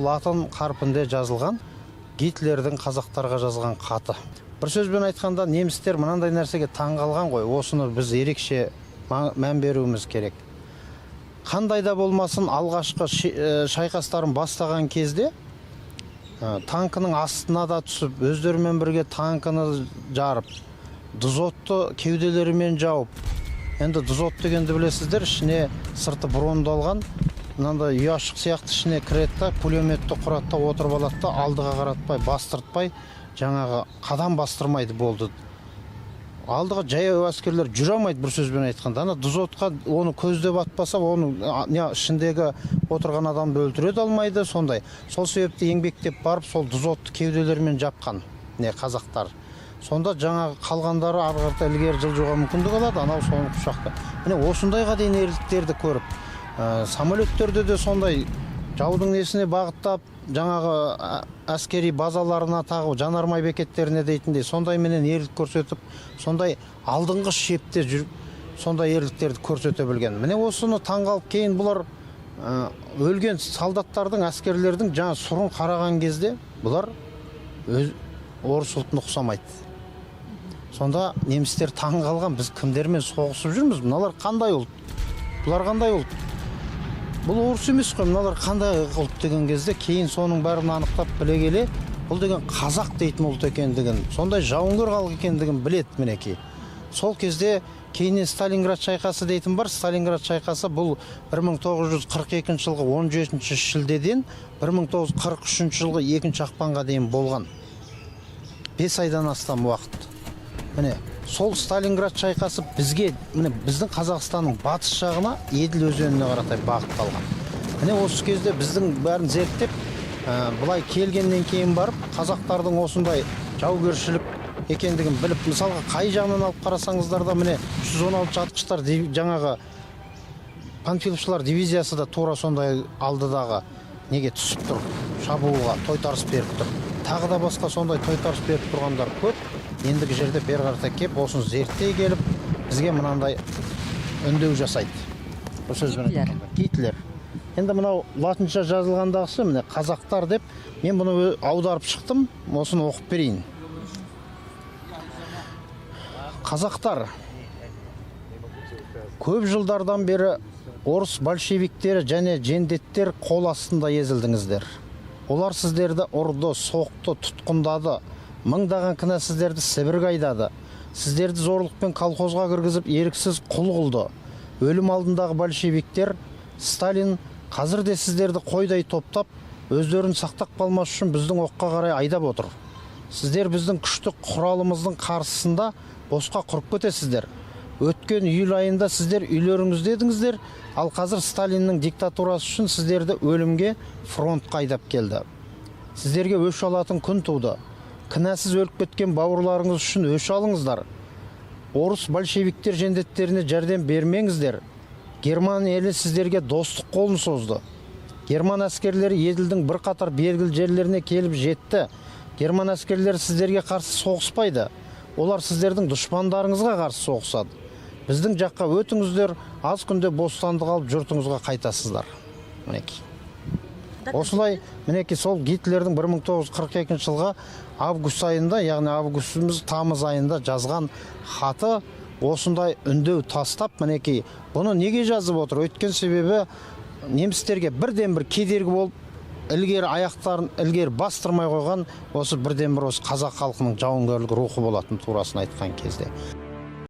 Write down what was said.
Латын қарпінде жазылған Гитлердің қазақтарға жазған хаты. Бір сөзбен айтқанда, немістер мынандай нәрсеге таң қалған ғой, осыны біз ерекше мән беруіміз керек. Қандай да болмасын, алғашқы шайқастарын бастаған кезде танкының астына да түсіп, өздерімен бірге танкыны жарып, дозотты кеуделерімен жауып. Енді дозот дегенді білесіздер, ішіне сырты брондалған, мынандай ұяшық сияқты ішіне кіреді, пулеметті құратта отырып алады, алдыға қаратпай, бастыртпай, жаңағы қадам бастырмайды болды. Алдыға жаяу әскерлер жүре алмайды, бір сөзбен айтқанда. Ана дозотқа оны көздеп атпаса, оны ішіндегі отырған адамды өлтіре алмайды, сондай. Сол себепті еңбектеп барып, сол дозотты кеуделермен жапқан қазақтар. Сонда жаңағы қалғандары арғарта ілгері жылжуға мүмкіндік алады, анау соны құшақты. Міне осындайға дейін ерліктерді көріп, самолеттерде де сондай жаудың несіне бағыттап, жаңағы әскери базаларына тағып, жанармай бекеттеріне дейтіндей, сондай менен ерлік көрсетіп, сондай алдыңғы шепте жүріп, сондай ерліктерді көрсете білген. Міне осыны таңғалып, кейін бұлар өлген солдаттардың, әскерлердің жаңа сұрын қараған кезде, бұлар орыс ұлтына ұқсамайды. Сонда немістер таң қалған, біз кімдермен соғысып жүрміз? Мыналар қандай ұлт? Бұлар қандай ұлт? Бұл орыс емес қой, мыналар қандай ұлт деген кезде кейін соның бәрін анықтап біле келе, бұл деген қазақ дейтін ұлт екендігін, сондай жауынгер халық екендігін біледі мінекей. Сол кезде кейіннен Сталинград шайқасы дейтін бар. Сталинград шайқасы бұл 1942 жылғы 17 шілдеден 1943 жылғы 2 ақпанға дейін болған. 5 айдан астам уақыт. Міне, сол Сталинград шайқасы бізге, біздің Қазақстанның батыс жағына Еділ өзеніне қаратай бағытталған. Міне осы кезде біздің бәрін зерттеп, бұлай келгеннен кейін барып, қазақтардың осындай жаугершілік екендігін біліп, мысалға қай жағынан алып қарасаңыздар да, міне 316 атқыштар жаңағы панфиловшылар дивизиясы да тура сондай алдыдағы неге түсіп тұр, шабуылға тойтарыс беріп тұр. Тағы да басқа сондай тойтарыс беріп тұрғандар көп. Ендігі жерде бер қарата кеп, осыны зерттей келіп, бізге мынандай үндеу жасайды. Гитлер. Енді мынау латынша жазылғандағысы, міне қазақтар деп, мен бұны аударып шықтым, осыны оқып берейін. Қазақтар көп жылдардан бері орыс большевиктері және жендеттер қол астында езілдіңіздер. Олар сіздерді ұрды, соқты, тұтқындады, мыңдаған кінәсіздерді Сібірге айдады. Сіздерді зорлықпен колхозға кіргізіп, еріксіз құл қылды. Өлім алдындағы большевиктер, Сталин қазір де сіздерді қойдай топтап, өздерін сақтап қалмас үшін біздің оққа қарай айдап отыр. Сіздер біздің күшті құралымыздың қарсысында босқа құрып кетесіздер. Өткен июль айында сіздер үйлеріңізде едіңіздер, ал қазір Сталиннің диктатурасы үшін сіздерді өлімге фронтқа айдап келді. Сіздерге өш алатын күн туды. Кінәсіз өліп кеткен бауырларыңыз үшін өш алыңыздар. Орыс большевиктер жендеттеріне жәрдем бермеңіздер. Герман елі сіздерге достық қолын созды. Герман әскерлері Еділдің бір қатар белгілі жерлеріне келіп жетті. Герман әскерлері сіздерге қарсы соғыспайды. Олар сіздердің дұшпандарыңызға қарсы соғысады. Біздің жаққа өтіңіздер, аз күнде бостандық алып жұртыңызға қайтасыздар. Мінекей. Осылай, мінекей сол Гитлердің 1942 жылға август айында, яғни августымыз тамыз айында жазған хаты осындай үндеу тастап, мінекей, бұны неге жазып отыр? Өткен себебі немістерге бірден бір кедергі болып, ілгері аяқтарын ілгері бастырмай қойған осы бірден бір осы қазақ халқының жауынгерлік рухы болатын турасын айтқан кезде.